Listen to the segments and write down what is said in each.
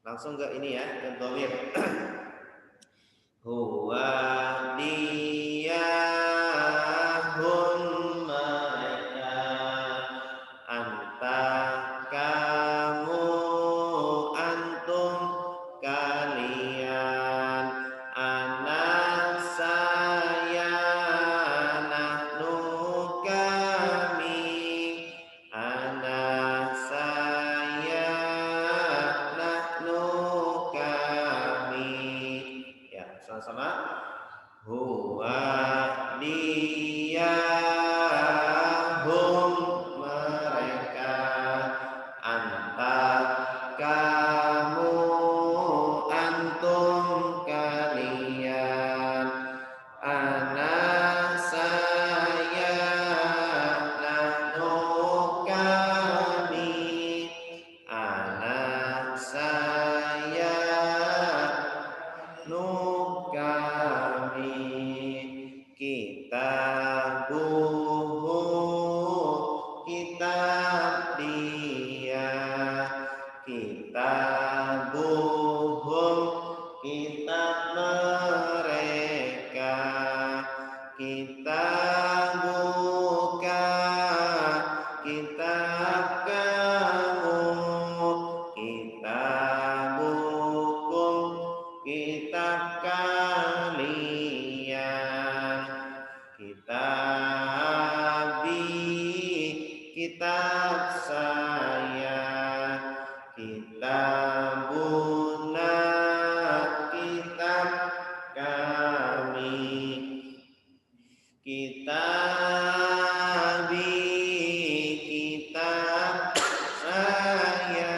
Langsung ke ini ya, ke dhamir. Huwa dia hum mereka, anta kamu, antum kalian, anak saya, nahnu kami, anak saya, nahnu kami. Ya, sama-sama. Huwa dia hum mereka, anta kamu, antum kalian, anak saya, nahnu kami, anak saya, nu kami, kitabuhu kitab dia, kitabuhum kitab mereka, kitabuka kitab kamu, kitabukum kitab kalian, kitabi kitab saya, kitabuna kitab kami, kitabi kitab saya,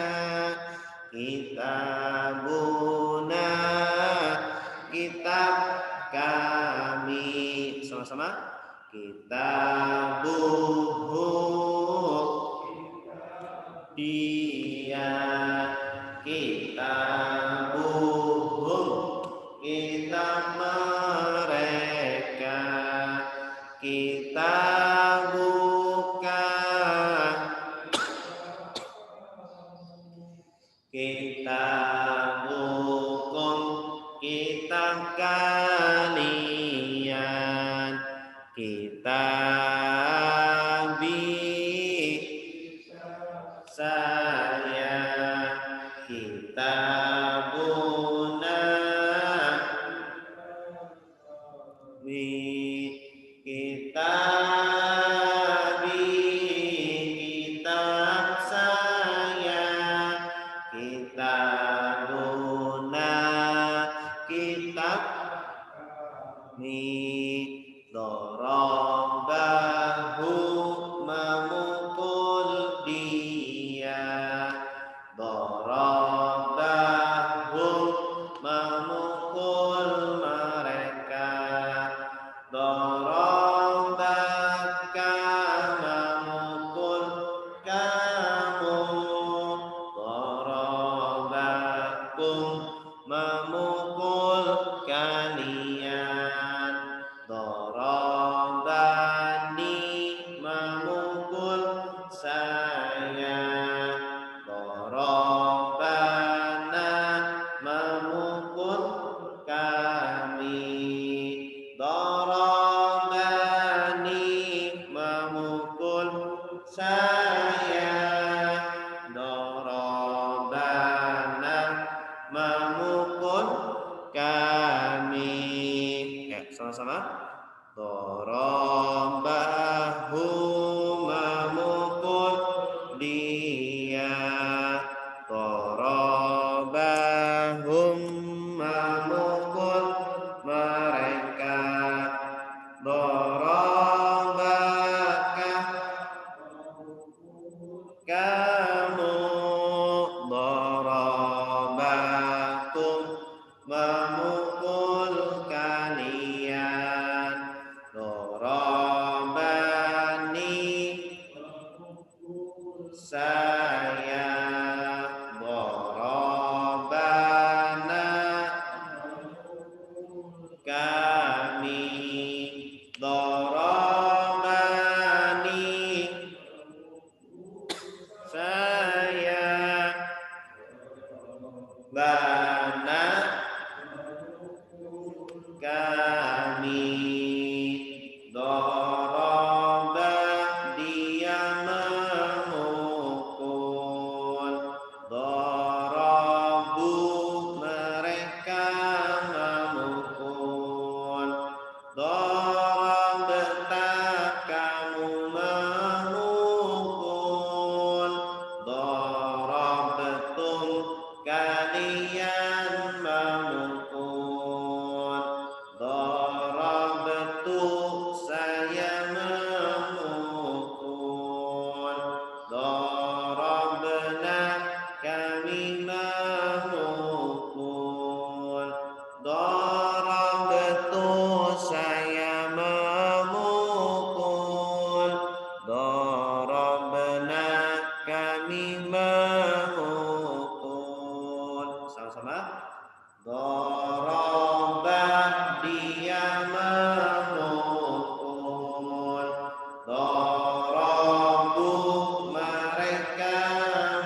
kitabuna kitab kami. Sama-sama. Kitabuhu dia, kitabuhum kitab mereka, kitabuka kitabukum kitab kalian, kitabi saya, kitabuna kitabi kitab saya, kitabuna kitab dorobahu memukul dia, dorobahu memukul mereka, dorobaka memukul kamu, dorobakum memukul kalian, dorobani memukul saya, dorobana memukul kami, dorobani memukul saya, dorobana memukul kami. Ya, sama-sama. Dorobahu memukul dia, dorobahum memukul mereka, dorobaka kamu, dorobakum memukul kalian, doroba bana kami, doroba dia memukul, dorobu mereka memukul, dorobta kamu memukul, dorobtum kalian memukul, dorobtu saya memukul, dorobna kami memukul, dorobtu saya memukul, dorobna kami memukul. Sama-sama. Doroba dia memukul, dorobu mereka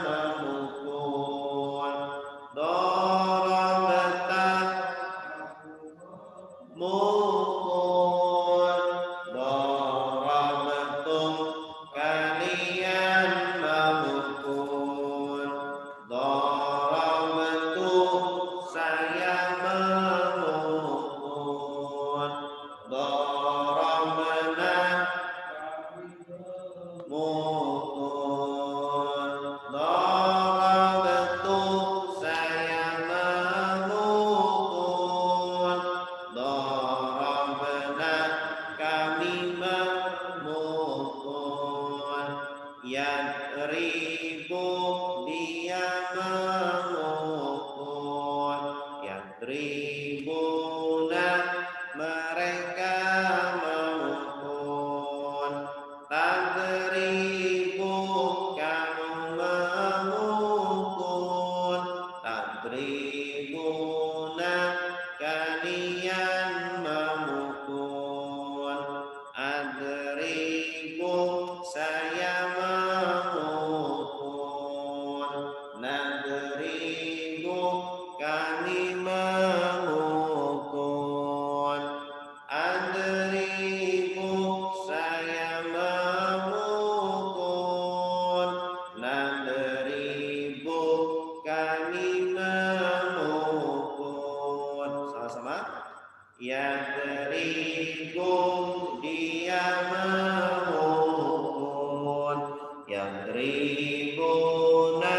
memukul, dorobta mukul, dorobtum kalian memukul, dorobtu saya memukul, dorobna mukul, dorobtu saya memukul, dorobna kami memukul, yadribu dia memukul, yadribuna mereka memukul, tadribu kamu memukul, tadribuna kalian memukul, adribu saya memukul, nadribu kami memukul, adribu saya memukul, nadribu kami memukul. Sama-sama. Yadribu dia memukul, yadribuna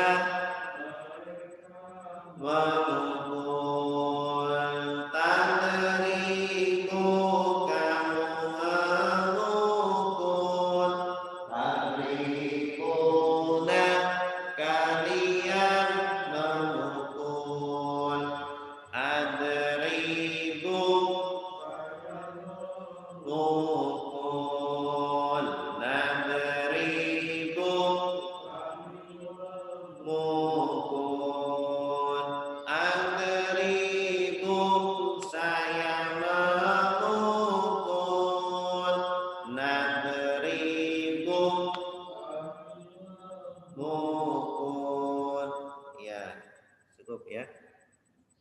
memukul, tadribu kamu memukul, tadribuna kalian memukul, adribu mukul, nadribu mukul, adribu saya memukul, nadribu mukul. Ya, cukup ya.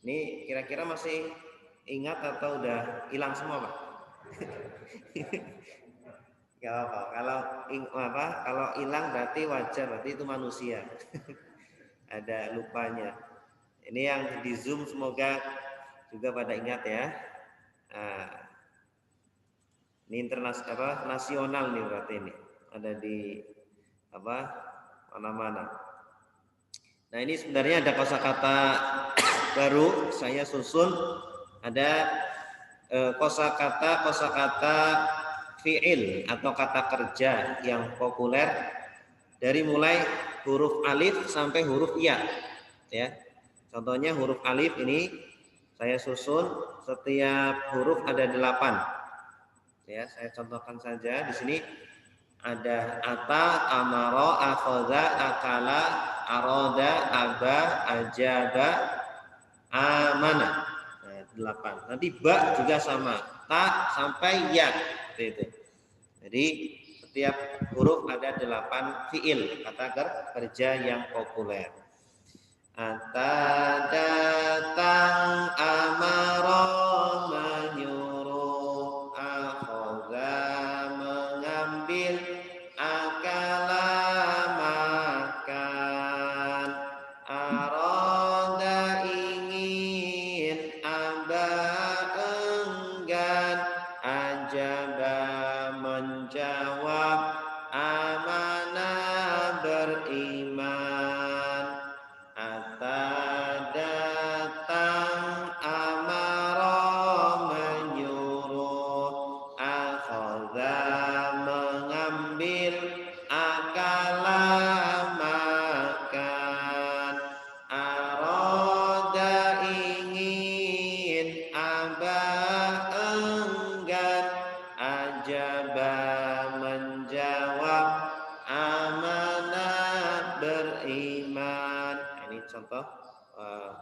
Ini kira-kira masih ingat atau udah hilang semua, Pak? Gak apa-apa. Kalau hilang berarti wajar, berarti itu manusia. Ada lupanya. Ini yang di Zoom semoga juga pada ingat ya. Nah, ini nasional nih berarti ini. Ada di mana-mana. Nah, ini sebenarnya ada kosakata baru saya susun, ada kosakata fi'il atau kata kerja yang populer dari mulai huruf alif sampai huruf ya. Ya. Contohnya huruf alif ini saya susun setiap huruf ada 8. Ya, saya contohkan saja di sini ada ata, amaro, akhadha, akala, aroda, aba, ajaba, amana. Nah, 8. Nanti ba juga sama, ta sampai ya. Itu. Jadi setiap huruf ada 8 fiil kata kerja yang populer. Atada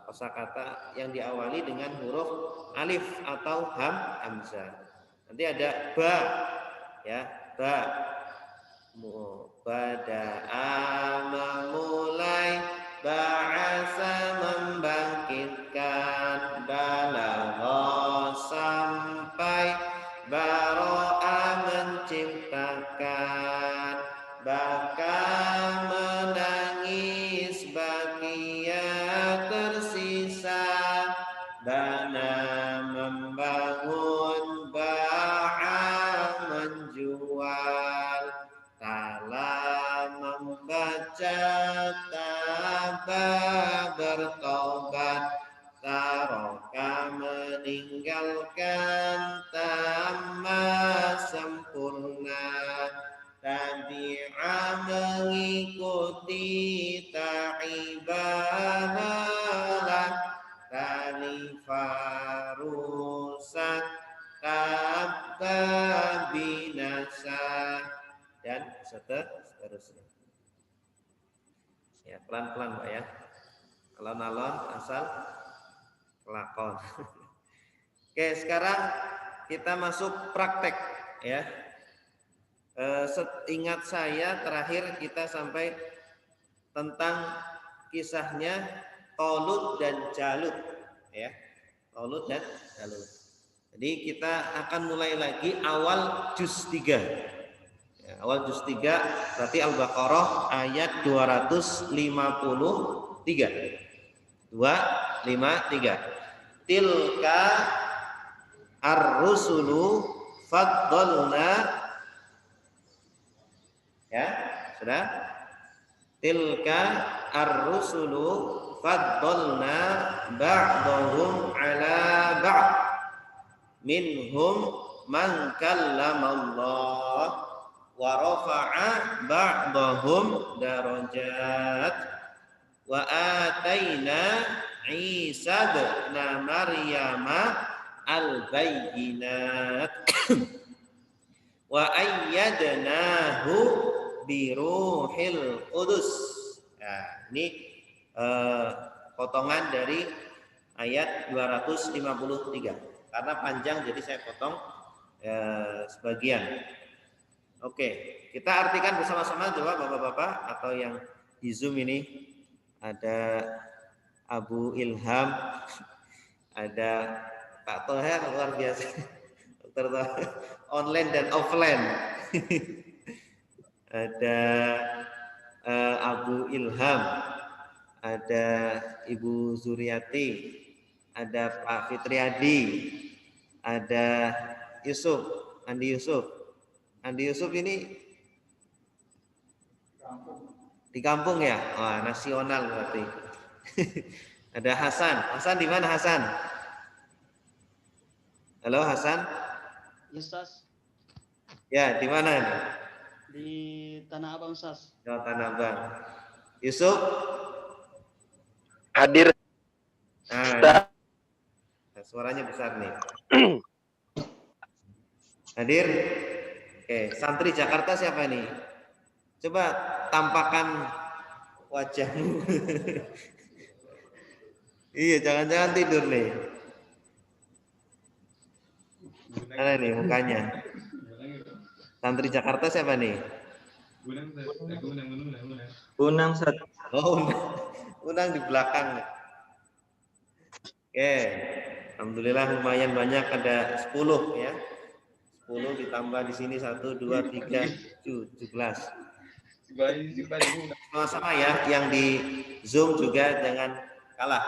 kosakata yang diawali dengan huruf alif atau hamzah. Nanti ada ba, ya, ba. Bada'a memulai, ba'asa membangkitkan, balagha sampai, baro'a menciptakan, baka menangis, bakia tersisa, bana membangun, ba'a menjual, tala membaca, taba bertobat, taroka meninggalkan, tama sempurna, tabi'a mengikuti, ta'ibanalah, talifa rusak, tabba binasa, dan seterusnya. Ya, pelan-pelan Pak ya. Alon-alon asal kelakon. Oke, sekarang kita masuk praktek ya. Ingat saya terakhir kita sampai tentang kisahnya Tolut dan Jalut ya. Tolut dan Jalut. Jadi kita akan mulai lagi awal juz 3. Ya, awal juz 3 berarti Al-Baqarah ayat 253. 253. Tilka ar-rusulu faddalna, ya, sudah? Tilka ar-rusulu faddalna ba'dahum ala ba'd minhum man kallamallah wa rafa'a ba'dahum darajat wa ataina Isa ibna Maryama al-bayyinat wa ayyadnahu bi ruhil qudus. Nah, ini potongan dari ayat 253 karena panjang jadi saya potong sebagian. Oke, kita artikan bersama-sama coba Bapak-bapak atau yang di Zoom ini. Ada Abu Ilham, ada Pak Toher, luar biasa. Online dan offline. Ada Abu Ilham, ada Ibu Zuriati, ada Pak Fitriadi, ada Yusuf, Andi Yusuf. Andi Yusuf ini di kampung ya? Wah, nasional berarti. Ada Hasan. Hasan di mana Hasan? Halo Hasan? Ustaz. Ya, di mana ini? Di Tanah Abang, Ustaz. Oh, Tanah Abang. Yusuf? Hadir. Nah, suaranya besar nih. Hadir? Oke, santri Jakarta siapa nih? Coba tampakkan wajahmu. Iya, jangan-jangan tidur nih. Mana nih mukanya? Santri Jakarta siapa nih? Unang Ustaz. Oh, Unang di belakang. Oke, alhamdulillah lumayan banyak, ada 10 ya. 10 ditambah di sini 1, 2, 3, 17. Sama-sama ya, yang di Zoom juga jangan kalah.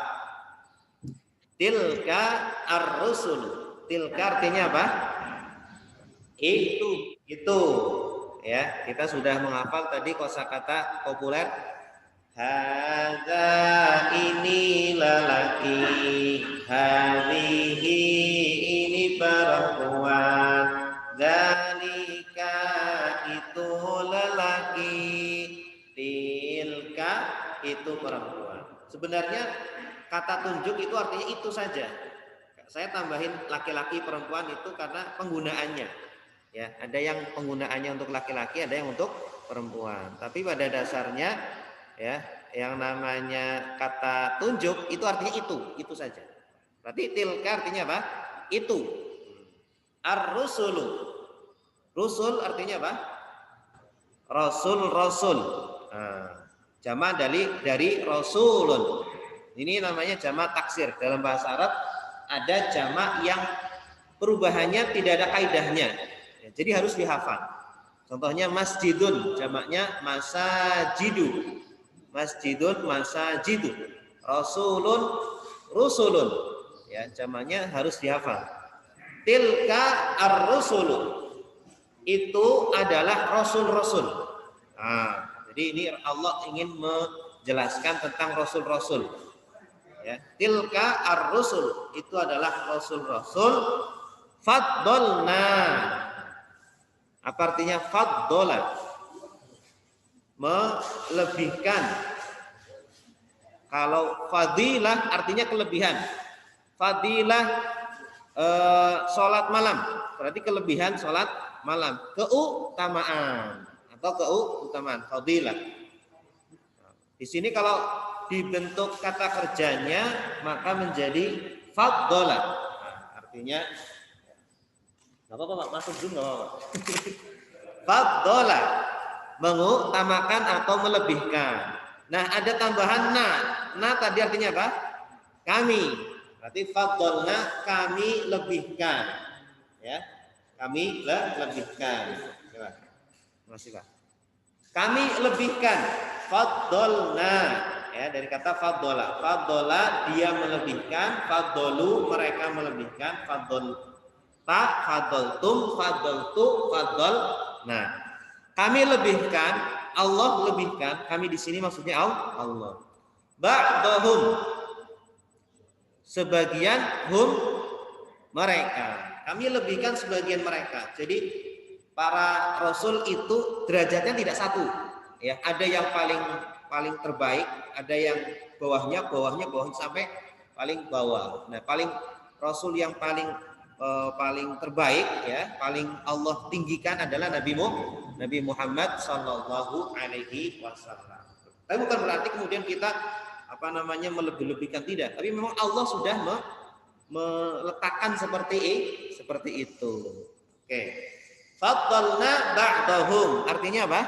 Tilka ar-rusul. Tilka artinya apa? Itu. Ya, kita sudah menghafal tadi kosakata populer. Hadza ini lelaki, hadhihi ini perempuan. Zalika itu lelaki, tilka itu perempuan. Sebenarnya kata tunjuk itu artinya itu saja. Saya tambahin laki-laki perempuan itu karena penggunaannya. Ya, ada yang penggunaannya untuk laki-laki, ada yang untuk perempuan. Tapi pada dasarnya ya yang namanya kata tunjuk itu artinya itu saja. Berarti tilka artinya apa? Itu. Ar-rusulu. Rusul artinya apa? Rasul. Nah, jamak dari rasulun. Ini namanya jamak taksir. Dalam bahasa Arab ada jamak yang perubahannya tidak ada kaidahnya. Ya, jadi harus dihafal. Contohnya masjidun, jamaknya masajidu. Masjidun, masajidu. Rasulun, rusulun. Ya, jamaknya harus dihafal. Tilka ar-rusulu. Itu adalah rasul-rasul. Nah, jadi ini Allah ingin menjelaskan tentang rasul-rasul. Ya, tilka ar-rusul itu adalah rasul-rasul. Faddolna. Apa artinya faddola? Melebihkan. Kalau fadilah artinya kelebihan. Fadilah sholat malam. Berarti kelebihan sholat malam. Keutamaan atau keutamaan fadilah. Di sini kalau dibentuk kata kerjanya maka menjadi faddola. Nah, artinya nggak apa-apa Pak, masuk Zoom nggak apa-apa. Faddola, mengutamakan atau melebihkan. Nah ada tambahan na tadi artinya apa? Kami. Berarti faddolna, kami lebihkan. Ya, kami lebihkan. Coba. Masih Pak. Kami lebihkan. Faddolna. Ya, dari kata faddola. Faddola dia melebihkan. Faddolu mereka melebihkan. Faddolta, faddoltum, faddoltu, faddol. Nah, kami lebihkan, Allah lebihkan. Kami di sini maksudnya Allah. Ba'dahum, sebagian hum mereka. Kami lebihkan sebagian mereka. Jadi para rasul itu derajatnya tidak satu. Ya, ada yang paling terbaik, ada yang bawahnya sampai paling bawah. Nah, paling rasul yang paling terbaik ya, paling Allah tinggikan adalah Nabi Muhammad sallallahu alaihi wasallam. Tapi bukan berarti kemudian kita melebih-lebihkan, tidak. Tapi memang Allah sudah meletakkan seperti itu. Oke. Faddalna ba'dahum. Artinya apa?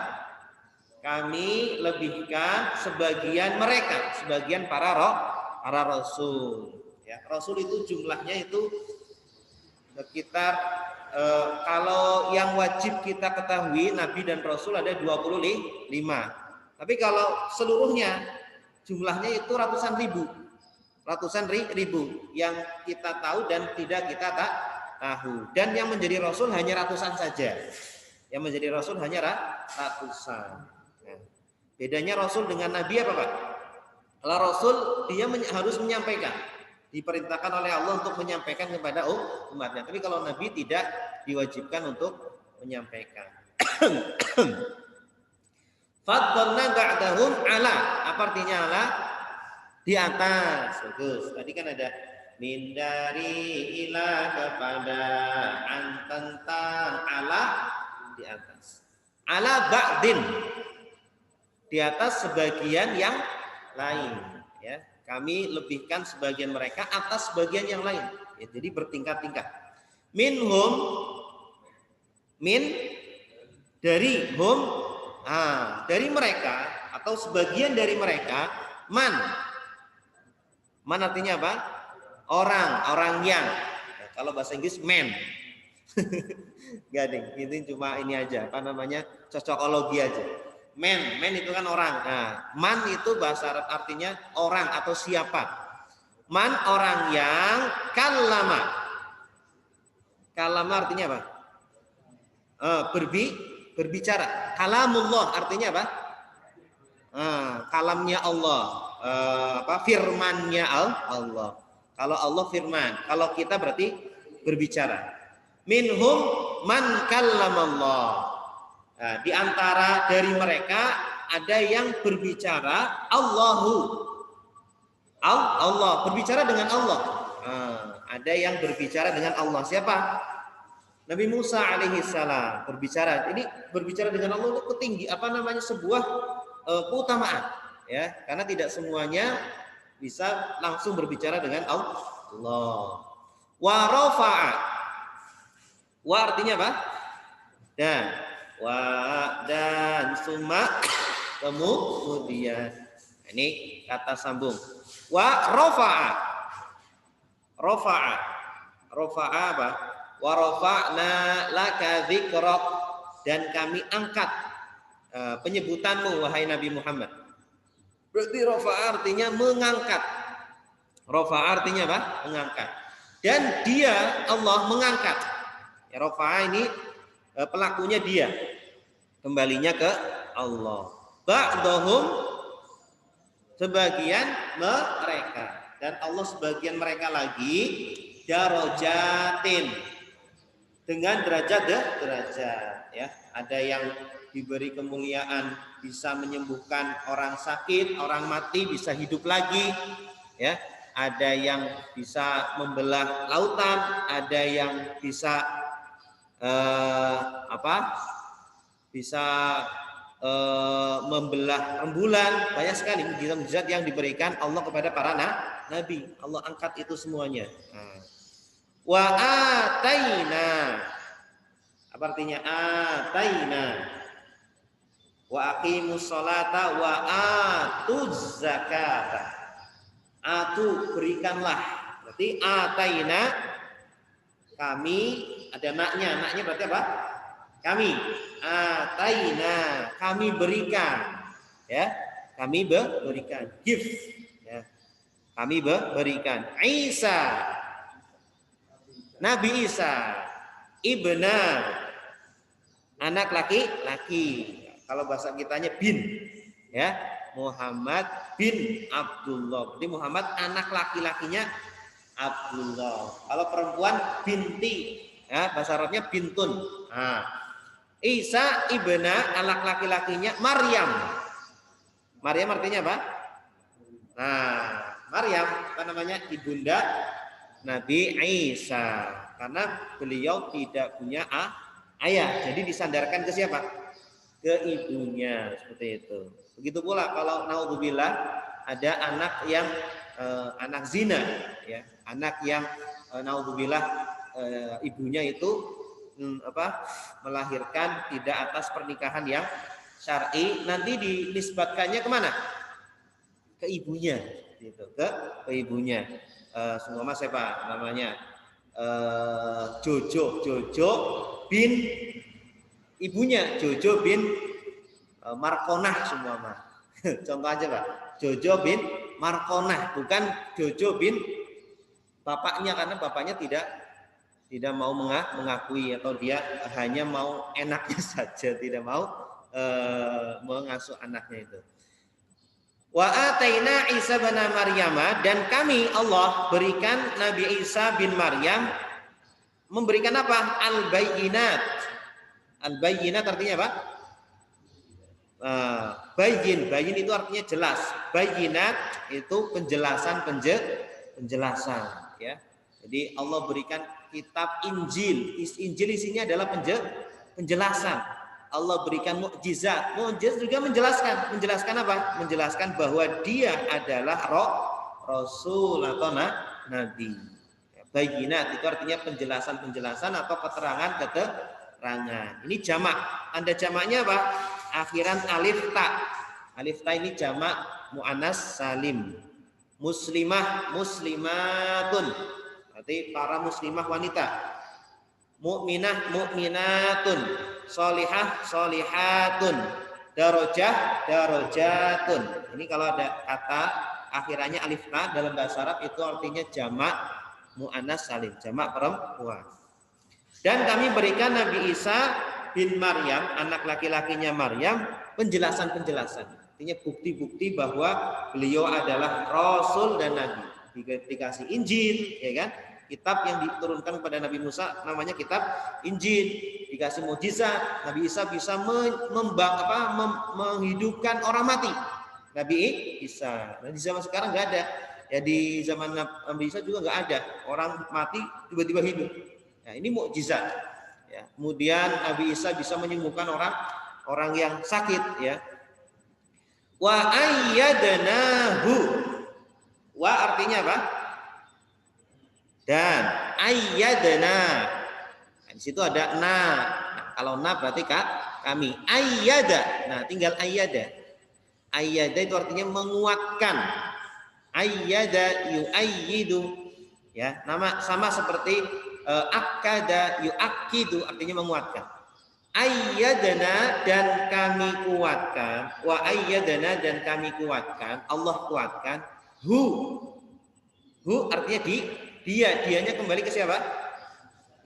Kami lebihkan sebagian mereka, sebagian para rasul. Ya, rasul itu jumlahnya itu sekitar kalau yang wajib kita ketahui Nabi dan Rasul ada 25. Tapi kalau seluruhnya jumlahnya itu ratusan ribu yang kita tahu dan tidak kita tak tahu. Dan yang menjadi Rasul hanya ratusan saja. Yang menjadi Rasul hanya ratusan. Nah, bedanya Rasul dengan Nabi apa Pak? Kalau Rasul dia harus menyampaikan. Diperintahkan oleh Allah untuk menyampaikan kepada umatnya. Tapi kalau Nabi tidak diwajibkan untuk menyampaikan. Faddalna ba'dahum ala. Apa artinya ala? Di atas. Bagus. Tadi kan ada min dari ila kepada an tentang ala di atas. Ala ba'din. Di atas sebagian yang lain, ya. Kami lebihkan sebagian mereka atas sebagian yang lain. Ya, jadi bertingkat-tingkat. Minhum, min dari hum, dari mereka atau sebagian dari mereka, man artinya apa? Orang yang. Ya, kalau bahasa Inggris man. Gading, ini cuma ini aja, cocokologi aja. Man itu kan orang. Nah, man itu bahasa Arab artinya orang atau siapa. Man orang yang kalama. Kalama artinya apa? Berbicara. Kalamullah artinya apa? Kalamnya Allah. Firmannya Allah. Kalau Allah firman, kalau kita berarti berbicara. Minhum man kallamallah. Nah, di antara dari mereka ada yang berbicara Allah berbicara dengan Allah. Ada yang berbicara dengan Allah. Siapa? Nabi Musa alaihi salam berbicara. Ini berbicara dengan Allah itu sebuah keutamaan. ya, karena tidak semuanya bisa langsung berbicara dengan Allah. Wa rafa'a. Wa artinya apa? Dan dan summa kemudian. Ini kata sambung. Wa rafa'a. Rafa'a. Rafa'a apa? Wa rafa'na laka dzikrak, dan kami angkat penyebutanmu wahai Nabi Muhammad. Berarti rafa'a artinya mengangkat. Rafa'a artinya apa? Mengangkat. Dan dia Allah mengangkat. Ya, rafa'a ini pelakunya dia. Kembalinya ke Allah. Ba'dhum sebagian mereka, dan Allah sebagian mereka lagi darajatin dengan derajat ya. Ada yang diberi kemuliaan bisa menyembuhkan orang sakit, orang mati bisa hidup lagi, ya. Ada yang bisa membelah lautan, ada yang bisa bisa membelah rembulan. Banyak sekali mukjizat-mukjizat yang diberikan Allah kepada para nabi. Allah angkat itu semuanya. Wa ataina, apa artinya ataina? Wa aqimus sholata wa atuz zakata. Atu berikanlah. Berarti ataina, kami, ada naknya. Naknya berarti apa? Kami. Ataina, kami berikan. Ya, kami berikan. Give. Ya. Kami berikan. Isa, Nabi Isa, ibna, anak laki-laki. Kalau bahasa kitanya bin, ya, Muhammad bin Abdullah. Jadi Muhammad anak laki-lakinya Abdullah. Kalau perempuan binti, ya, bahasa Arabnya bintun. Nah, Isa ibna, anak laki-lakinya Maryam. Maryam artinya apa? Nah, Maryam apa namanya? Ibunda Nabi Isa, karena beliau tidak punya ayah, jadi disandarkan ke siapa? Ke ibunya, seperti itu. Begitu pula kalau naudzubillah ada anak yang anak zina, ya, anak yang naudzubillah ibunya itu melahirkan tidak atas pernikahan yang syar'i, nanti dinisbatkannya kemana? Ke ibunya, gitu, ke ibunya. Semua mas siapa namanya? Jojo bin ibunya Jojo bin Markonah, semua mah. Contoh aja Pak, Jojo bin Markonah, bukan Jojo bin bapaknya, karena bapaknya tidak mau mengakui, atau dia hanya mau enaknya saja, tidak mau mengasuh anaknya itu. Wa ataina Isa bin Maryam, dan kami Allah berikan Nabi Isa bin Maryam, memberikan apa? Al-bayyinat. Al-bayyinat artinya apa? Bayyin itu artinya jelas. Bayyinat itu penjelasan, ya. Jadi Allah berikan kitab Injil. Injil isinya adalah penjelasan. Allah berikan mukjizat. Mukjizat juga menjelaskan apa? Menjelaskan bahwa dia adalah rasul atau nabi. Bayyinat itu artinya penjelasan atau keterangan. Ini jamak. Tanda jamaknya apa? Akhiran alif ta. Alif ta ini jamak muannas salim. Muslimah, muslimatun. Berarti para muslimah wanita. Mukminah, mukminatun. Solihah, solihatun. Darajah, darajatun. Ini kalau ada kata akhirannya alif ta dalam bahasa Arab itu artinya jamak muannas salim, jamak perempuan. Dan kami berikan Nabi Isa bin Maryam, anak laki-lakinya Maryam, penjelasan. Artinya bukti-bukti bahwa beliau adalah rasul dan nabi. Dikasih Injil, ya kan? Kitab yang diturunkan kepada Nabi Musa namanya kitab Injil. Dikasih mukjizat, Nabi Isa bisa menghidupkan orang mati. Nabi Isa. Nah, di zaman sekarang nggak ada. Ya, di zaman Nabi Isa juga nggak ada orang mati tiba-tiba hidup. Nah, ini mukjizat. Ya, kemudian Nabi Isa bisa menyembuhkan orang yang sakit, ya. Wa ayyadnahu. Wa artinya apa? Dan ayyadna. Nah, di situ ada na. Nah, kalau na berarti kami. Ayyada. Nah, tinggal ayyada. Ayyada itu artinya menguatkan. Ayyada yu'ayyidu. Ya, nama sama seperti akada yu'akkidu artinya menguatkan. Ayyadana dan kami kuatkan, wa ayyadana dan kami kuatkan, Allah kuatkan, hu artinya dianya kembali ke siapa?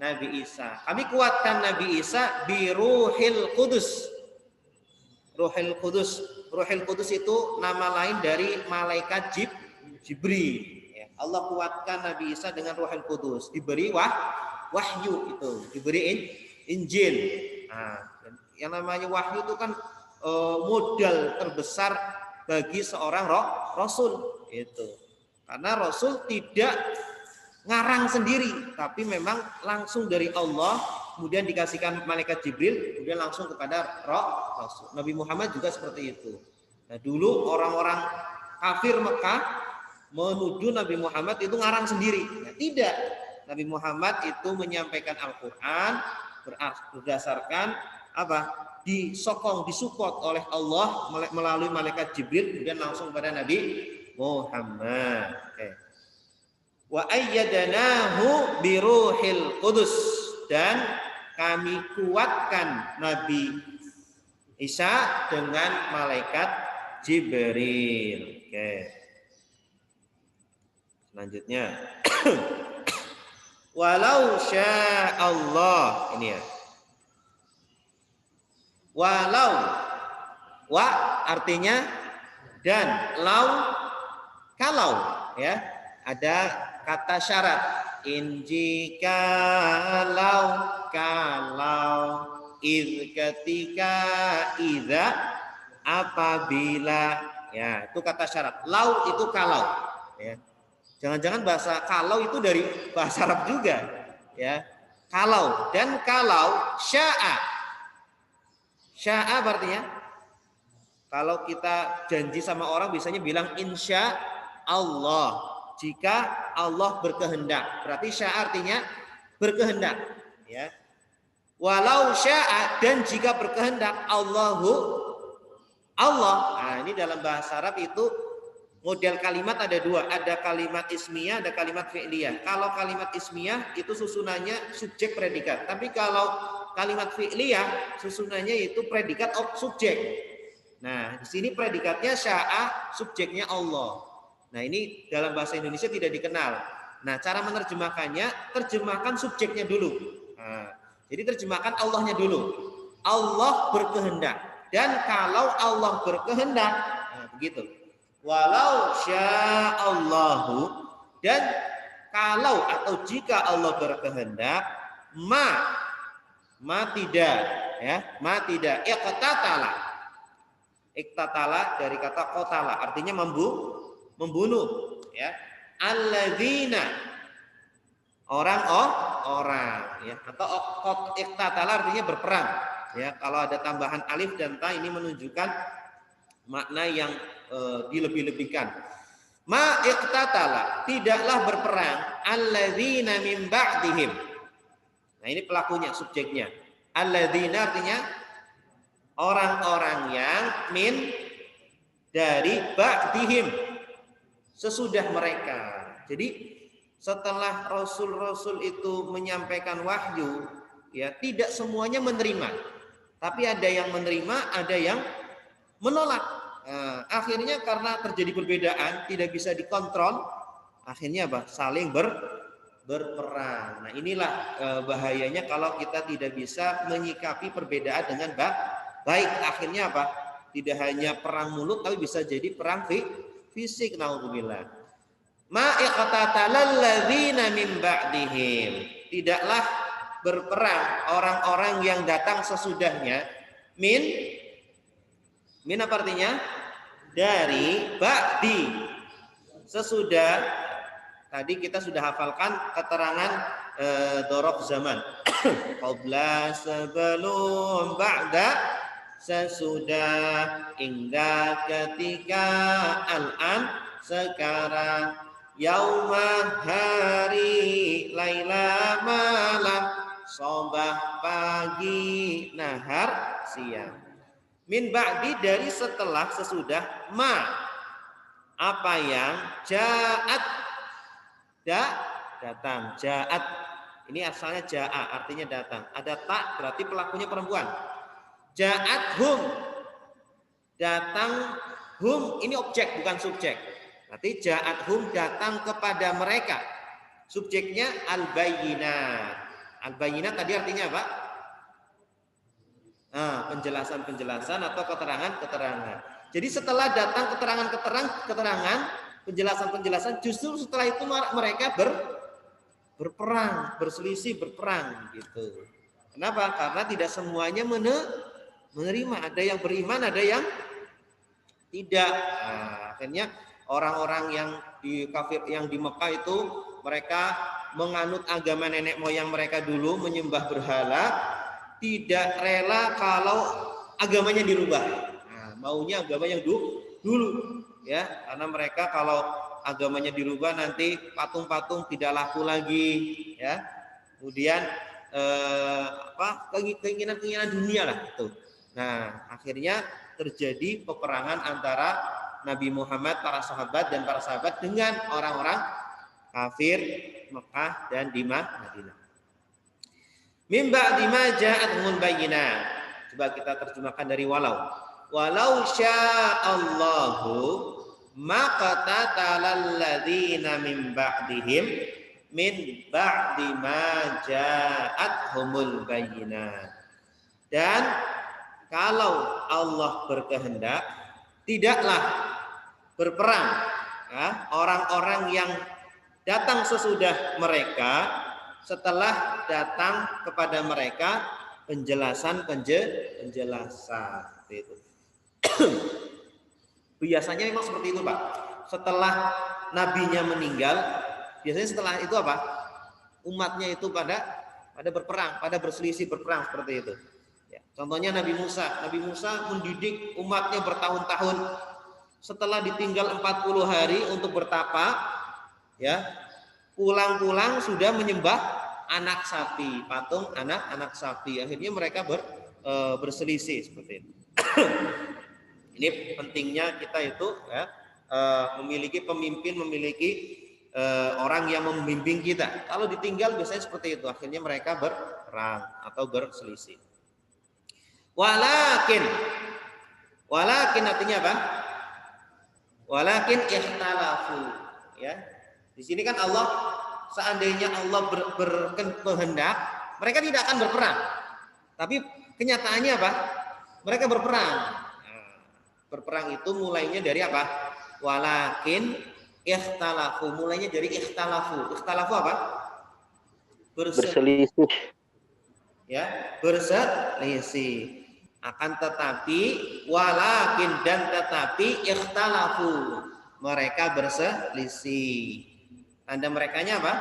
Nabi Isa. Kami kuatkan Nabi Isa bi Ruhil Qudus. Ruhil Qudus. Ruhil Qudus itu nama lain dari malaikat Jibril. Ya, Allah kuatkan Nabi Isa dengan Ruhil Qudus. Diberi wahyu itu, diberi Injil. Nah, yang namanya wahyu itu kan modal terbesar bagi seorang rasul itu. Karena rasul tidak ngarang sendiri, tapi memang langsung dari Allah, kemudian dikasihkan malaikat Jibril, kemudian langsung kepada rasul. Nabi Muhammad juga seperti itu. Nah, dulu orang-orang kafir Mekah menuduh Nabi Muhammad itu ngarang sendiri. Nah, tidak. Nabi Muhammad itu menyampaikan Al-Qur'an berdasarkan apa? Disokong, disupport oleh Allah melalui malaikat Jibril, kemudian langsung pada Nabi Muhammad. Wa ayyadnahu biruhil qudus, dan kami kuatkan Nabi Isa dengan malaikat Jibril. Oke. Selanjutnya walau syaa Allah, ini ya. Walau, wa artinya dan, lau kalau, ya. Ada kata syarat, kalau, ketika, idza, apabila, ya, itu kata syarat. Lau itu kalau, ya. Jangan-jangan bahasa kalau itu dari bahasa Arab juga, ya. Kalau, dan kalau syaa. Syaa artinya kalau kita janji sama orang biasanya bilang insya Allah. Jika Allah berkehendak, berarti syaa artinya berkehendak, ya. Walau syaa, dan jika berkehendak, Allah. Nah, ini dalam bahasa Arab itu model kalimat ada dua, ada kalimat ismiyah, ada kalimat fi'liyah. Kalau kalimat ismiyah itu susunannya subjek predikat, tapi kalau kalimat fi'liyah susunannya itu predikat subjek. Nah, di sini predikatnya syaa, subjeknya Allah. Nah, ini dalam bahasa Indonesia tidak dikenal. Nah, cara menerjemahkannya, terjemahkan subjeknya dulu. Nah, jadi terjemahkan Allahnya dulu. Allah berkehendak, dan kalau Allah berkehendak, nah begitu. Walau sya'allahu, dan kalau atau jika Allah berkehendak, tidak, ya, tidak. Iqtatala dari kata qatala, artinya membunuh, ya. Alladzina, orang, ya, atau iqtatala artinya berperang, ya. Kalau ada tambahan alif dan ta ini menunjukkan makna yang dilebih-lebihkan. Iqtatala, tidaklah berperang, alladzina min ba'dihim. Nah, ini pelakunya, subjeknya. Alladzina artinya orang-orang yang dari ba'dihim, sesudah mereka. Jadi setelah rasul-rasul itu menyampaikan wahyu, ya, tidak semuanya menerima. Tapi ada yang menerima, ada yang menolak. Nah, akhirnya karena terjadi perbedaan, tidak bisa dikontrol, akhirnya apa? Saling berperang. Nah, inilah bahayanya kalau kita tidak bisa menyikapi perbedaan dengan baik. Akhirnya apa? Tidak hanya perang mulut, tapi bisa jadi perang fisik. Naudzubillah. Ma'iqtatalal ladzina min ba'dihim. Tidaklah berperang orang-orang yang datang sesudahnya. Min apa artinya? Dari ba'di. Sesudah. Tadi kita sudah hafalkan keterangan dzaraf zaman. Qabla, sebelum, ba'da, sesudah, hingga ketika, al-an sekarang, yauma hari, laila malam, sobah pagi, nahar siang. Min ba'di dari setelah, sesudah, ma apa yang, ja'at datang, ja'at ini asalnya ja'a artinya datang, ada tak berarti pelakunya perempuan. Ja'at hum datang, hum ini objek bukan subjek, berarti ja'at hum datang kepada mereka, subjeknya al-bayyinat. Al-bayyinat tadi artinya apa? Penjelasan-penjelasan atau keterangan-keterangan. Jadi setelah datang keterangan, penjelasan-penjelasan, justru setelah itu mereka berperang, berselisih, berperang gitu. Kenapa? Karena tidak semuanya menerima. Ada yang beriman, ada yang tidak. Nah, akhirnya orang-orang yang di kafir, yang di Mekah itu mereka menganut agama nenek moyang mereka dulu, menyembah berhala, tidak rela kalau agamanya dirubah. Nah, maunya agama yang dulu ya, karena mereka kalau agamanya dirubah nanti patung-patung tidak laku lagi ya. Kemudian keinginan-keinginan dunia lah itu. Nah, akhirnya terjadi peperangan antara Nabi Muhammad, para sahabat dan para sahabat dengan orang-orang kafir Mekah dan di Madinah. Min ba'di ma ja'atuhumul bayyinat. Coba kita terjemahkan dari walau. Walau sya'allahu maqtatalal ladzina min ba'dihim min ba'di ma ja'atuhumul bayyinat. Dan kalau Allah berkehendak, tidaklah berperang orang-orang yang datang sesudah mereka, setelah datang kepada mereka penjelasan itu. Biasanya memang seperti itu, Pak. Setelah nabinya meninggal, biasanya setelah itu apa? Umatnya itu pada berperang, pada berselisih, berperang seperti itu. Ya, contohnya Nabi Musa mendidik umatnya bertahun-tahun. Setelah ditinggal 40 hari untuk bertapa, ya, pulang-pulang sudah menyembah anak sapi, patung anak sapi. Akhirnya mereka berselisih seperti itu. Ini pentingnya kita itu ya, memiliki pemimpin, memiliki orang yang membimbing kita. Kalau ditinggal biasanya seperti itu. Akhirnya mereka berperang atau berselisih. Walakin artinya apa? Walakin ikhtalafu, ya. Di sini kan Allah, seandainya Allah berkehendak, mereka tidak akan berperang. Tapi kenyataannya apa? Mereka berperang. Nah, berperang itu mulainya dari apa? Walakin ikhtalafu, mulainya dari ikhtalafu. Ikhtalafu apa? Berselisih. Ya, berselisih. Akan tetapi, walakin dan tetapi ikhtalafu, mereka berselisih. Tanda merekanya apa?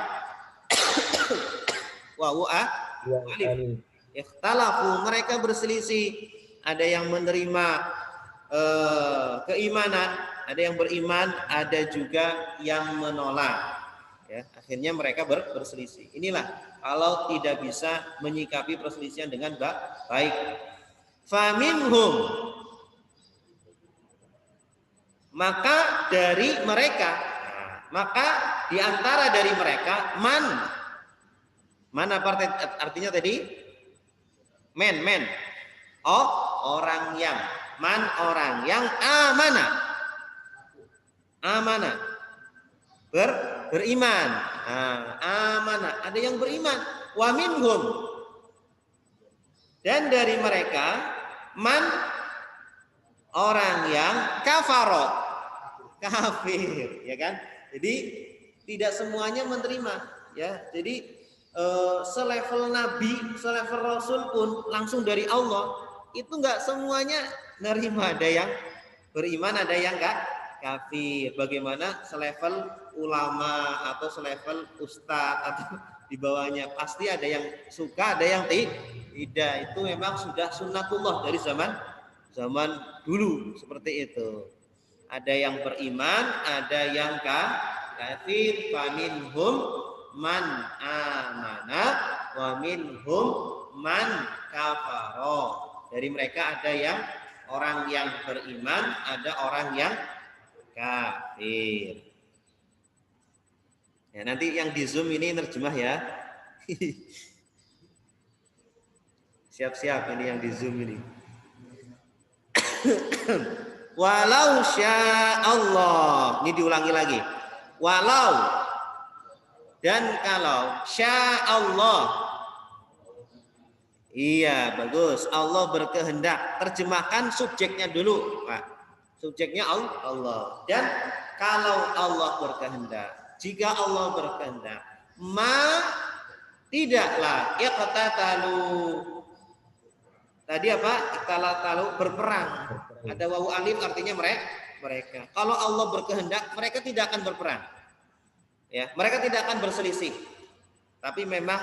Wawu alif. Ikhtalafu, mereka berselisih. Ada yang menerima keimanan, ada yang beriman, ada juga yang menolak. Ya, akhirnya mereka berselisih. Inilah kalau tidak bisa menyikapi perselisihan dengan baik. Faminhum, maka dari mereka, maka diantara dari mereka mana artinya tadi men orang yang orang yang amanah beriman. Amanah, ada yang beriman. Wa minhum, dan dari mereka orang yang kafir, ya kan? Jadi tidak semuanya menerima, ya. Jadi selevel nabi, selevel rasul pun langsung dari Allah itu enggak semuanya nerima. Ada yang beriman, ada yang enggak kafir. Bagaimana selevel ulama atau selevel ustadz atau di bawahnya, pasti ada yang suka, ada yang tidak. Itu memang sudah sunnatullah dari zaman zaman dulu seperti itu. Ada yang beriman, ada yang kafir. Faminhum man amana wa minhum man kafaro. Dari mereka ada yang orang yang beriman, ada orang yang kafir. Ya, nanti yang di Zoom ini terjemah ya. Siap-siap ini yang di Zoom ini. Walau Allah, ini diulangi lagi. Walau dan kalau Allah. Iya, bagus. Allah berkehendak. Terjemahkan subjeknya dulu, Pak. Subjeknya Allah. Dan kalau Allah berkehendak, jika Allah berkehendak, tidaklah iqtatalu. Tadi apa? Iqtatalu berperang. Ada wawu alif artinya mereka. Kalau Allah berkehendak, mereka tidak akan berperang. Ya, mereka tidak akan berselisih. Tapi memang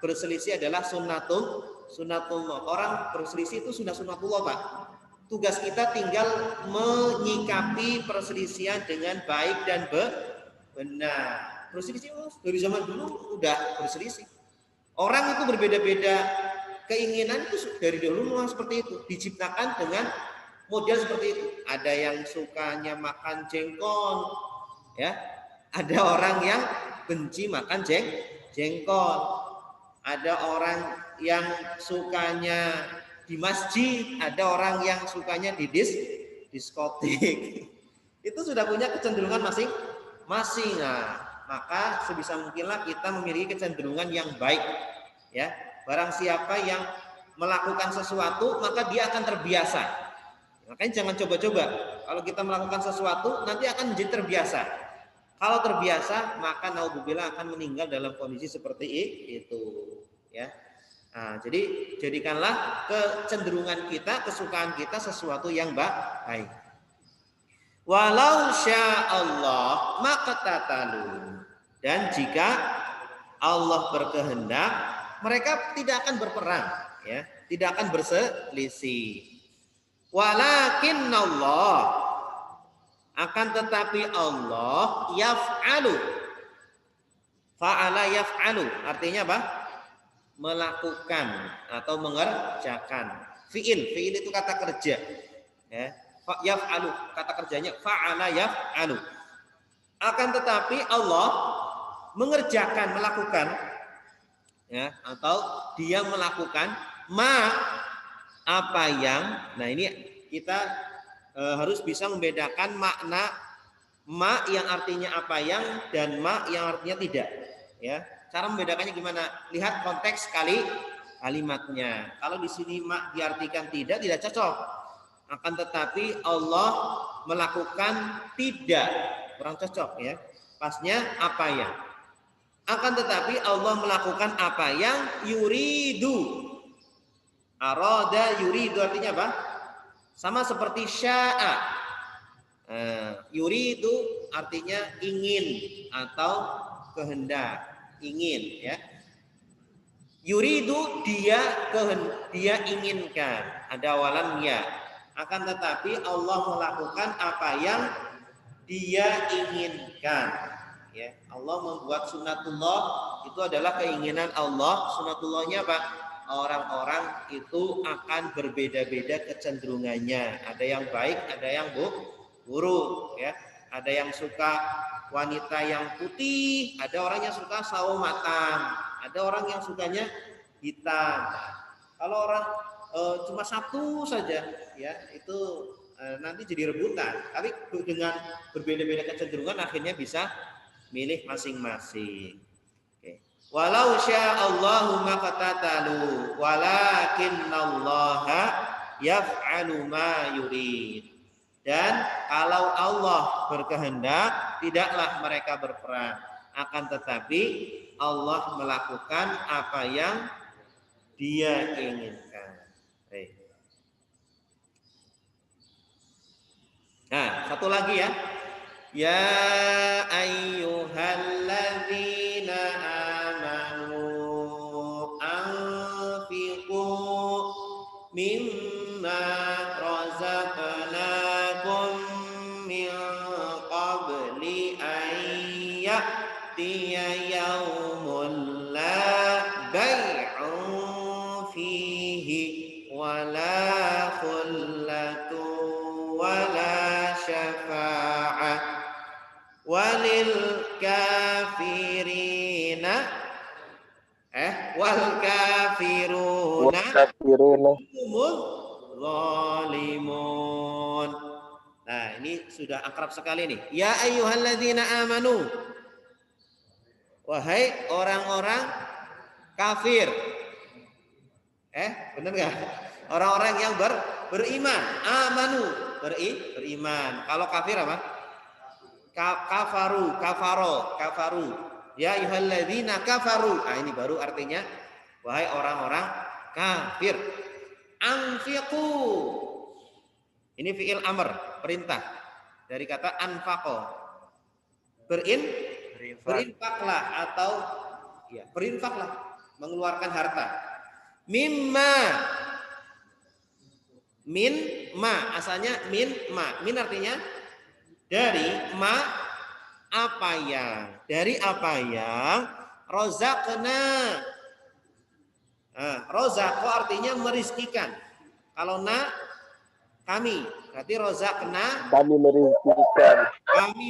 berselisih adalah sunnatullah. Orang berselisih itu sudah sunnatullah, Pak. Tugas kita tinggal menyikapi perselisihan dengan baik dan benar. Berselisih dari zaman dulu udah berselisih. Orang itu berbeda-beda keinginan itu dari dulu memang seperti itu. Diciptakan dengan model seperti itu. Ada yang sukanya makan jengkol, ya. Ada orang yang benci makan jengkol. Ada orang yang sukanya di masjid, ada orang yang sukanya di diskotik. Itu sudah punya kecenderungan masing-masing. Nah, maka sebisa mungkinlah kita memiliki kecenderungan yang baik, ya. Barang siapa yang melakukan sesuatu, maka dia akan terbiasa. Makanya jangan coba-coba. Kalau kita melakukan sesuatu, nanti akan menjadi terbiasa. Kalau terbiasa, maka naudzubillah akan meninggal dalam kondisi seperti itu, ya. Nah, jadi jadikanlah kecenderungan kita, kesukaan kita sesuatu yang baik. Walau sya'allah maqtatalu. Dan jika Allah berkehendak, mereka tidak akan berperang, ya, tidak akan berselisih. Walakinnallah, akan tetapi Allah yaf'alu. Fa'ala yaf'alu artinya apa? Melakukan atau mengerjakan. Fi'il itu kata kerja, ya. Yaf'alu kata kerjanya fa'ala yaf'alu. Akan tetapi Allah mengerjakan, melakukan, ya, atau dia melakukan apa yang, nah ini kita harus bisa membedakan makna yang artinya apa yang dan yang artinya tidak, ya. Cara membedakannya gimana? Lihat konteks kalimatnya. Kalau di sini diartikan tidak cocok. Akan tetapi Allah melakukan tidak, kurang cocok, ya. Pasnya apa yang. Akan tetapi Allah melakukan apa yang yuridu. Arada yuridu artinya apa? Sama seperti sya'a. Yuridu artinya ingin atau kehendak, ingin, ya. Yuridu dia inginkan, ada awalan ya. Akan tetapi Allah melakukan apa yang dia inginkan, ya. Allah membuat sunatullah, itu adalah keinginan Allah. Sunatullahnya apa? Orang-orang itu akan berbeda-beda kecenderungannya. Ada yang baik, ada yang buruk, ya. Ada yang suka wanita yang putih, ada orang yang suka sawo matang, ada orang yang sukanya hitam. Kalau orang cuma satu saja, ya, itu nanti jadi rebutan. Tapi dengan berbeda-beda kecenderungan akhirnya bisa milih masing-masing. Walau sya'allahu maqtatalu walakinnallaha yaf'alu ma yurid. Dan kalau Allah berkehendak, tidaklah mereka berperang. Akan tetapi Allah melakukan apa yang Dia inginkan. Nah, satu lagi ya. Ya ayyuhalladzina amanu anfiqu mimma Wal kafiruna humul zalimun. Nah, ini sudah akrab sekali nih. Ya ayyuhalladzina amanu. Wahai orang-orang kafir. Benar nggak? Orang-orang yang beriman. Amanu, beriman. Kalau kafir apa? Kafaru. Ya ayyuhalladzina kafaru. Nah, ini baru artinya wahai orang-orang kafir. Anfiqu. Ini fi'il amr, perintah. Dari kata anfaqo. Berinfaklah atau ya, berinfaklah, mengeluarkan harta. Mimma. Min ma, asalnya min ma. Min artinya dari, ma apa yang, dari apa yang rozakna. Rozako artinya merizkikan. Kalau na kami, berarti rozakna kami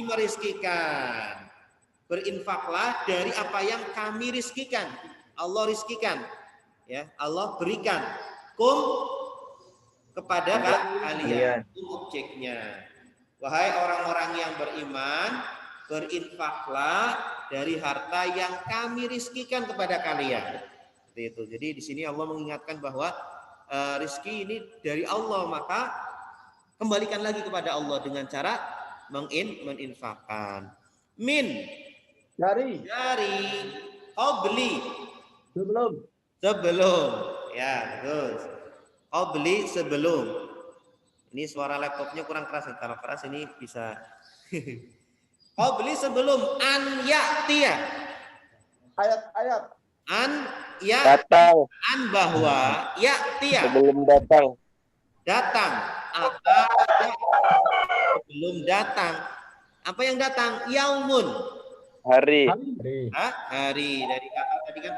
merizkikan. Berinfaklah dari apa yang kami rizkikan. Allah rizkikan, ya, Allah berikan. Kepada kalian. Objeknya. Wahai orang-orang yang beriman, berinfaklah dari harta yang kami rizkikan kepada kalian. Seperti itu. Jadi di sini Allah mengingatkan bahwa rizki ini dari Allah, maka kembalikan lagi kepada Allah dengan cara menginfakkan. Min dari qabli sebelum ya terus qabli sebelum. Ini suara laptopnya kurang keras, kalau keras ini bisa. Qabli sebelum an ya'tiya. Ayat An ya datang. An bahwa ya'tiya Sebelum datang. atau sebelum datang. Apa yang datang? Yaumun. Hari. Hari. Dari kata tadi kan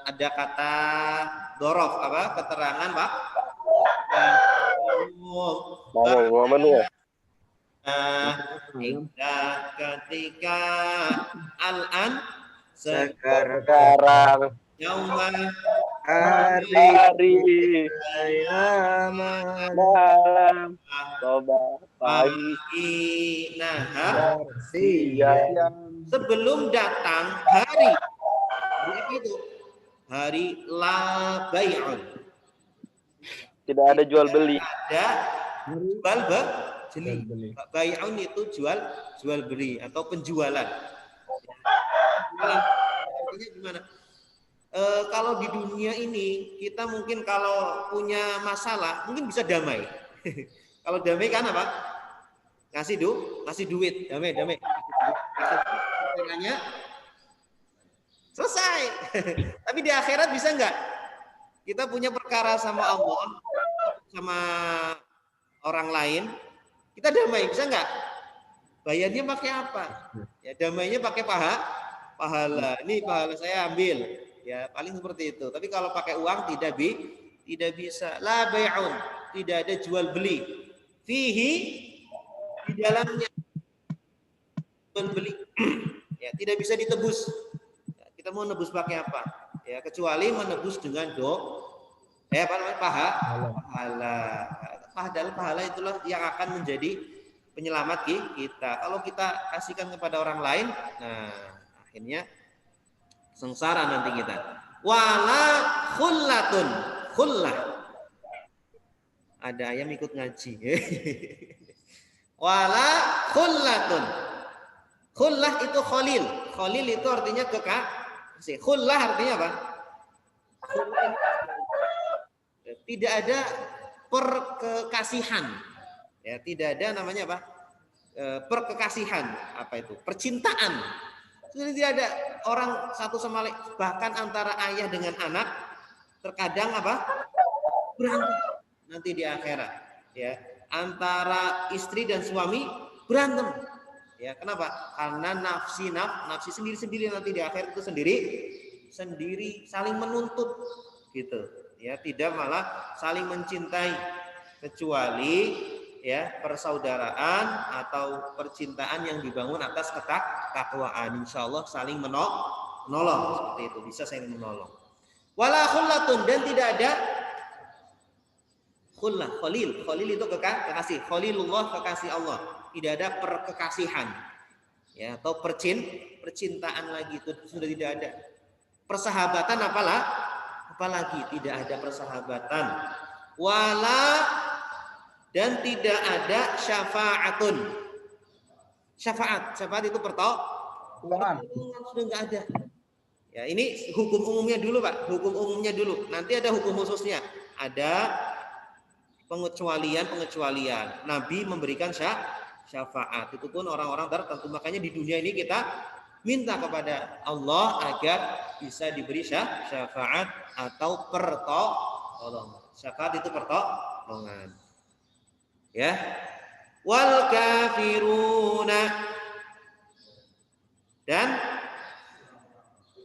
ada kata dorof, apa? Keterangan, Pak. Ketika al-an sekarang yauman hari malam coba pagi nahar siang sebelum datang hari itu hari la bai'un, tidak ada jual beli, ada jual beli. Bai'un itu jual beli atau penjualan. Artinya gimana? Kalau di dunia ini kita mungkin kalau punya masalah mungkin bisa damai. Kalau damai kan apa? Ngasih duit, damai. Caranya selesai. Tapi di akhirat bisa nggak? Kita punya perkara sama Allah, sama orang lain, kita damai, bisa nggak? Bayarnya pakai apa? Ya damainya pakai pahala. Ini pahala saya ambil. Ya paling seperti itu. Tapi kalau pakai uang tidak bisa. La bai'un, tidak ada jual beli. Fihi, di dalamnya jual beli. Ya tidak bisa ditebus. Ya, kita mau nebus pakai apa? Ya kecuali menebus dengan pahala. Pahala itulah yang akan menjadi penyelamat kita. Kalau kita kasihkan kepada orang lain, nah akhirnya sengsara nanti kita. Wala khullatun. Khullah. Ada ayam ikut ngaji. Wala khullatun. Khullah itu khalil. Khalil itu artinya kekasih. Khullah artinya apa? Tidak ada perkekasihan. Ya, tidak ada namanya apa? Perkekasihan. Apa itu? Percintaan. Jadi tidak ada orang satu sama lain, bahkan antara ayah dengan anak terkadang apa? Berantem nanti di akhirat, ya. Antara istri dan suami berantem. Ya, kenapa? Karena nafsi sendiri-sendiri nanti di akhirat itu sendiri saling menuntut gitu. Ya, tidak malah saling mencintai, kecuali ya persaudaraan atau percintaan yang dibangun atas ketakwaan. Insya Allah saling menolong, seperti itu, bisa saling menolong. Wala khullatun, dan tidak ada khullah, khalil. Khalil itu kekasih. Khalilullah, kekasih Allah. Tidak ada perkekasihan. Ya, atau percintaan lagi, itu sudah tidak ada. Persahabatan apalagi tidak ada persahabatan. Wala, dan tidak ada syafa'atun. Syafaat itu pertolongan, sudah nggak ada. Ya, ini hukum umumnya dulu, Pak. Hukum umumnya dulu. Nanti ada hukum khususnya. Ada pengecualian. Nabi memberikan syafaat. Itu pun orang-orang tertentu. Makanya di dunia ini kita minta kepada Allah agar bisa diberi syafaat atau pertolongan. Syafaat itu pertolongan. Ya. Wal kafiruna, dan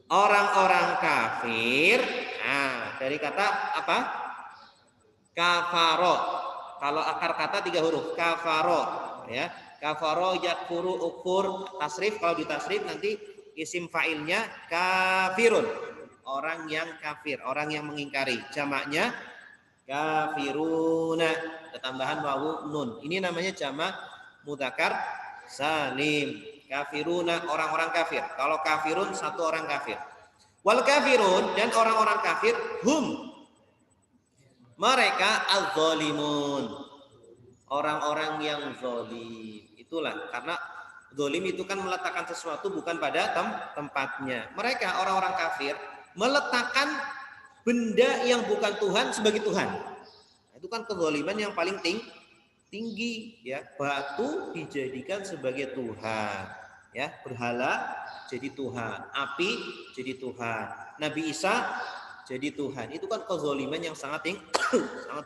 orang-orang kafir. Nah, dari kata apa? Kafaro. Kalau akar kata 3 huruf. Kafaro, ya. Kafaro, yakfuru, ukur, tasrif. Kalau ditasrif nanti isim fa'ilnya kafirun. Orang yang kafir, orang yang mengingkari. Jamaknya kafiruna. Ada tambahan wawu nun. Ini namanya jamak mudzakkar salim. Kafiruna, orang-orang kafir. Kalau kafirun, satu orang kafir. Wal kafirun, dan orang-orang kafir, hum, mereka az-zalimun, orang-orang yang zalim. Itulah, karena zalim itu kan meletakkan sesuatu bukan pada tempatnya. Mereka orang-orang kafir meletakkan benda yang bukan Tuhan sebagai Tuhan. Itu kan kezaliman yang paling tinggi, ya. Batu dijadikan sebagai Tuhan, ya. Berhala jadi Tuhan, api jadi Tuhan, Nabi Isa jadi Tuhan. Itu kan kezaliman yang sangat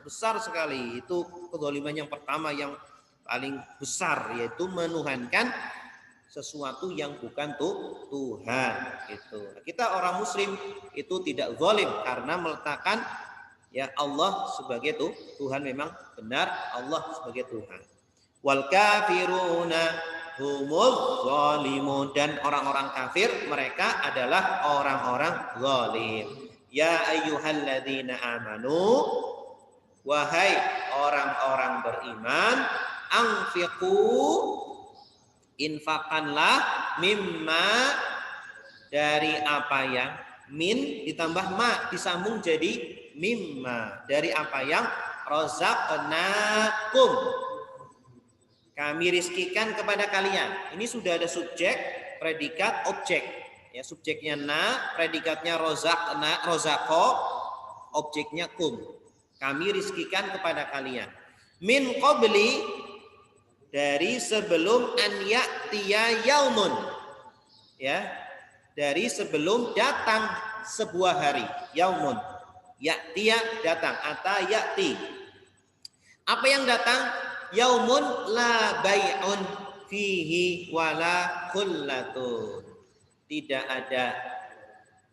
besar sekali. Itu kezaliman yang pertama yang paling besar, yaitu menuhankan sesuatu yang bukan Tuhan. Itu kita orang Muslim itu tidak zalim karena meletakkan ya Allah sebagai Tuhan. Memang benar Allah sebagai Tuhan. Wal kafiruna humuz zalimun, dan orang-orang kafir mereka adalah orang-orang zalim. Ya ayyuhalladzina amanu, wahai orang-orang beriman, anfiqu, infakkanlah, mimma, dari apa yang, min ditambah ma disambung jadi mimma, dari apa yang, razaqnakum, kami rizkikan kepada kalian. Ini sudah ada subjek, predikat, objek. Ya, subjeknya na, predikatnya rozakna, rozako, objeknya kum. Kami rizkikan kepada kalian. Min qabli, dari sebelum an ya'tiya yaumun. Ya, dari sebelum datang sebuah hari. Yaumun. Ya'tiya datang, ata ya'ti. Apa yang datang? Yaumun la bai'un fihi wala khullatun. Tidak ada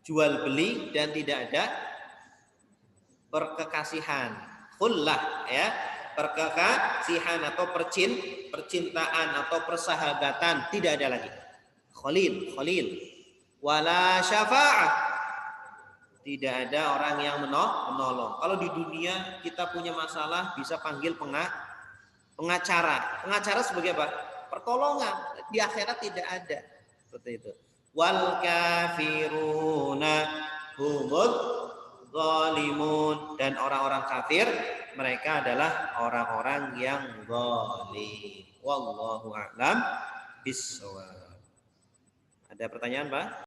jual beli dan tidak ada perkekasihan. Khullah, ya, perkekasihan atau percintaan atau persahabatan tidak ada lagi. Khalil. Wala syafa'ah. Tidak ada orang yang menolong. Kalau di dunia kita punya masalah bisa panggil pengacara. Pengacara sebagai apa? Pertolongan. Di akhirat tidak ada. Seperti itu. Wal kafiruna humuz zalimun, dan orang-orang kafir mereka adalah orang-orang yang zalim. Wallahu a'lam bishawab. Ada pertanyaan, Pak?